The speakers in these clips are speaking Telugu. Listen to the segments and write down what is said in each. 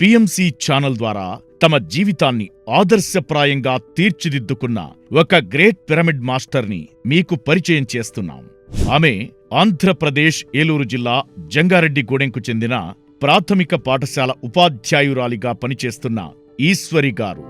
పిఎంసి ఛానల్ ద్వారా తమ జీవితాన్ని ఆదర్శప్రాయంగా తీర్చిదిద్దుకున్న ఒక గ్రేట్ పిరమిడ్ మాస్టర్ని మీకు పరిచయం చేస్తున్నాం. ఆమె ఆంధ్రప్రదేశ్ ఏలూరు జిల్లా జంగారెడ్డిగూడెంకు చెందిన ప్రాథమిక పాఠశాల ఉపాధ్యాయురాలిగా పనిచేస్తున్న ఈశ్వరి గారు.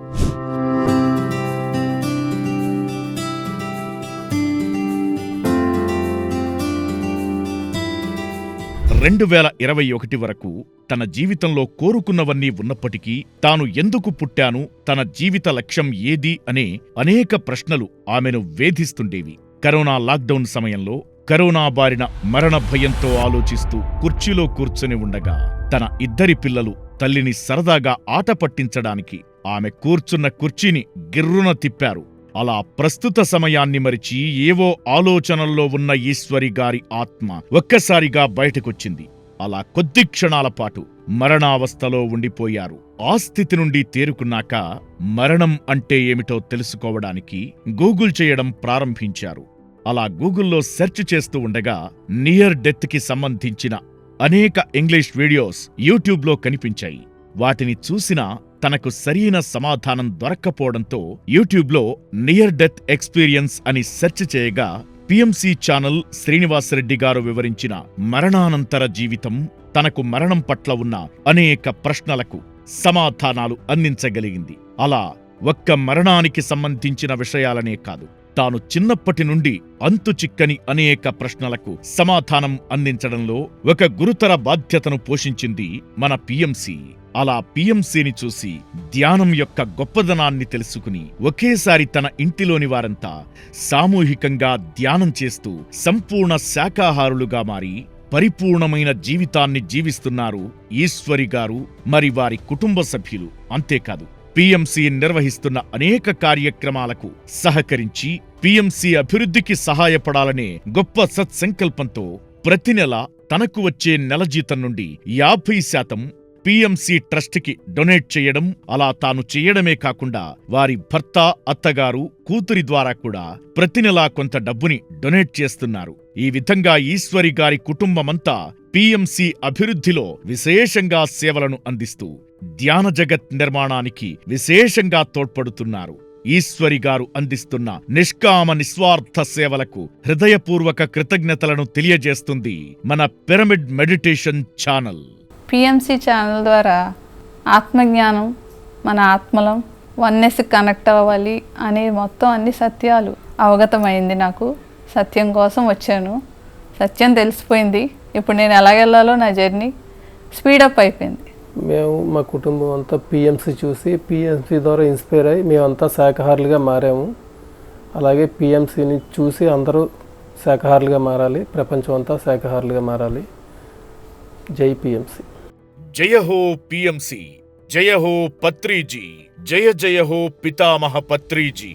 2021 వరకు తన జీవితంలో కోరుకున్నవన్నీ ఉన్నప్పటికీ తాను ఎందుకు పుట్టాను, తన జీవిత లక్ష్యం ఏది అనే అనేక ప్రశ్నలు ఆమెను వేధిస్తుండేవి. కరోనా లాక్డౌన్ సమయంలో కరోనా బారిన మరణ భయంతో ఆలోచిస్తూ కుర్చీలో కూర్చుని ఉండగా తన ఇద్దరి పిల్లలు తల్లిని సరదాగా ఆట పట్టించడానికి ఆమె కూర్చున్న కుర్చీని గిర్రున తిప్పారు. అలా ప్రస్తుత సమయాన్ని మరిచి ఏవో ఆలోచనల్లో ఉన్న ఈశ్వరి గారి ఆత్మ ఒక్కసారిగా బయటకొచ్చింది. అలా కొద్ది క్షణాల పాటు మరణావస్థలో ఉండిపోయారు. ఆ స్థితి నుండి తేరుకున్నాక మరణం అంటే ఏమిటో తెలుసుకోవడానికి గూగుల్ చేయడం ప్రారంభించారు. అలా గూగుల్లో సెర్చ్ చేస్తూ ఉండగా నియర్ డెత్ కి సంబంధించిన అనేక ఇంగ్లీష్ వీడియోస్ యూట్యూబ్లో కనిపించాయి. వాటిని చూసినా తనకు సరైన సమాధానం దొరక్కపోవడంతో యూట్యూబ్లో నియర్ డెత్ ఎక్స్పీరియన్స్ అని సెర్చ్ చేయగా పిఎంసి ఛానల్ శ్రీనివాసరెడ్డి గారు వివరించిన మరణానంతర జీవితం తనకు మరణం పట్ల ఉన్న అనేక ప్రశ్నలకు సమాధానాలు అందించగలిగింది. అలా ఒక్క మరణానికి సంబంధించిన విషయాలనే కాదు, తాను చిన్నప్పటి నుండి అంతు చిక్కని అనేక ప్రశ్నలకు సమాధానం అందించడంలో ఒక గురుతర బాధ్యతను పోషించింది మన పిఎంసి. అలా పిఎంసిని చూసి ధ్యానం యొక్క గొప్పదనాన్ని తెలుసుకుని ఒకేసారి తన ఇంటిలోని వారంతా సామూహికంగా ధ్యానం చేస్తూ సంపూర్ణ శాకాహారులుగా మారి పరిపూర్ణమైన జీవితాన్ని జీవిస్తున్నారు ఈశ్వరి గారు, మరి వారి కుటుంబ సభ్యులు. అంతేకాదు, పిఎంసి నిర్వహిస్తున్న అనేక కార్యక్రమాలకు సహకరించి పిఎంసి అభివృద్ధికి సహాయపడాలనే గొప్ప సత్సంకల్పంతో ప్రతి నెల తనకు వచ్చే నెల జీతం నుండి 50% పిఎంసి ట్రస్ట్కి డొనేట్ చేయడం, అలా తాను చేయడమే కాకుండా వారి భర్త, అత్తగారు, కూతురి ద్వారా కూడా ప్రతి నెలా కొంత డబ్బుని డొనేట్ చేస్తున్నారు. ఈ విధంగా ఈశ్వరి గారి కుటుంబమంతా పిఎంసి అభివృద్ధిలో విశేషంగా సేవలను అందిస్తూ ధ్యాన జగత్ నిర్మాణానికి విశేషంగా తోడ్పడుతున్నారు. ఈశ్వరి గారు అందిస్తున్న నిష్కామ నిస్వార్థ సేవలకు హృదయపూర్వక కృతజ్ఞతలను తెలియజేస్తుంది మన pyramid meditation channel. PMC channel ద్వారా ఆత్మజ్ఞానం, మన ఆత్మలం వన్నెస్కి కనెక్ట్ అవ్వాలి అనే మొత్తం అన్ని సత్యాలు అవగతమైంది. నాకు సత్యం కోసం వచ్చాను, సత్యం తెలిసిపోయింది. ఇప్పుడు నేను ఎలాగెళ్ళాలో నా జర్నీ స్పీడప్ అయిపోయింది. మేము మా కుటుంబం అంతా పిఎంసి చూసి పిఎంసి ద్వారా ఇన్స్పైర్ అయ్యి మేమంతా శాకాహారులుగా మారాము. అలాగే పిఎంసిని చూసి అందరూ శాకాహారులుగా మారాలి, ప్రపంచం అంతా శాకాహారులుగా మారాలి. జై పిఎంసి. జయ హో పిఎంసి, జయ హో పత్రిజీ, జయ జయ హో పితామహ పత్రిజీ.